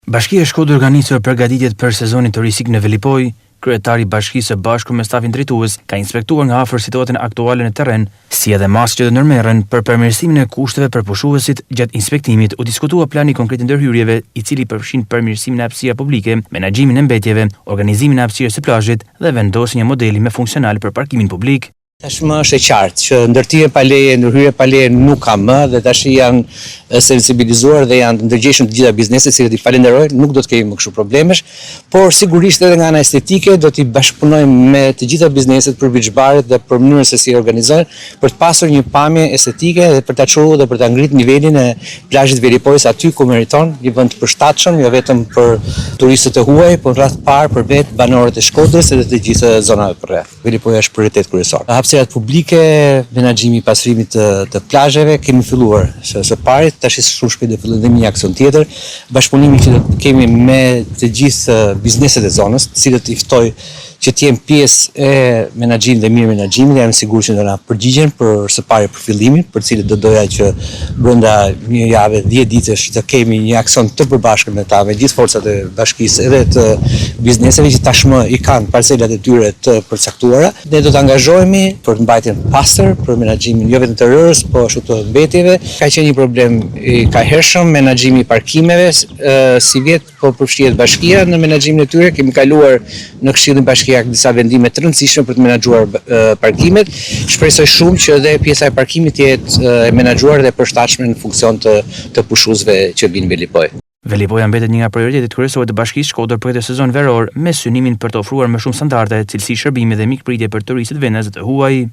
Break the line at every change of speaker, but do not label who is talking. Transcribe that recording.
Bashkia e Shkodër organizoi përgatitjet për sezonin turistik në Velipoj. Kryetari i bashkisë së bashku me stafin drejtues ka inspektuar nga afër situatën aktuale në terren, si edhe masat që do ndërmerren për përmirësimin e kushteve për pushuesit. Gjatë inspektimit u diskutua plani konkret i ndërhyrjeve, i cili përfshin përmirësimin e hapësira publike, menaxhimin e mbetjeve, organizimin e hapësirës së plazhit dhe vendosjen e një modeli më funksional për parkimin publik.
Tashmë është e qartë që ndërtime pa leje, ndërhyrje pa leje nuk ka më dhe tash janë sensibilizuar dhe janë ndërgjegjshëm të gjitha bizneset, si i falenderoj, nuk do të kemi më kështu problemesh, por sigurisht edhe nga ana estetike do t'i bashkëpunojmë me të gjitha bizneset për beachbaret dhe për mënyrën se si organizojnë për të pasur një pamje estetike dhe për ta çuar dhe për ta ngritur nivelin e plazhit Velipojës aty ku meriton, një vend të përshtatshëm, jo vetëm për turistët e huaj, por rreth parë për vetë banorët e Shkodrës edhe të gjithë zonave përreth. Velipoja është prioritet kryesor. Hapësirat publike, menaxhimi i pasurimit të plazheve, kemi filluar së pari, tash shumë shpejt do fillojmë një aksion tjetër, bashkëpunimi që do kemi me të gjithë bizneset e zonës, të cilët i ftoj që të jenë pjesë e menaxhimit dhe mirë menaxhimit, jam sigur që do na përgjigjen për së pari për fillimin, për cilët do doja që brenda një jave, 10 ditësh të kemi një aksion të përbashkët me ta, me gjithë forcat e bashkisë edhe të bizneseve që tashmë i kanë parcelat e tyre të përcaktuara. Ne do të angazhohemi për të mbajtjen pastër, për menaxhimin jo vetëm të rërës, po ashtu të mbetjeve. Ka qenë një problem i kahershëm menaxhimi i parkimeve, si vjet po përfshihet bashkia në menaxhimin e tyre. Kemi kaluar në Këshillin Bashkiak disa vendime të rëndësishme për të menaxhuar parkimet. Shpresoj shumë që edhe pjesa e parkimit të jetë e menaxhuar dhe përshtatshme në funksion të pushuesve që vinë në Velipoj.
Velipoja mbetet një nga prioritetet kryesore të Bashkisë Shkodër për këtë sezon veror, me synimin për të ofruar më shumë standarde, cilësi shërbimi dhe mikpritje për turistët vendas të huaj.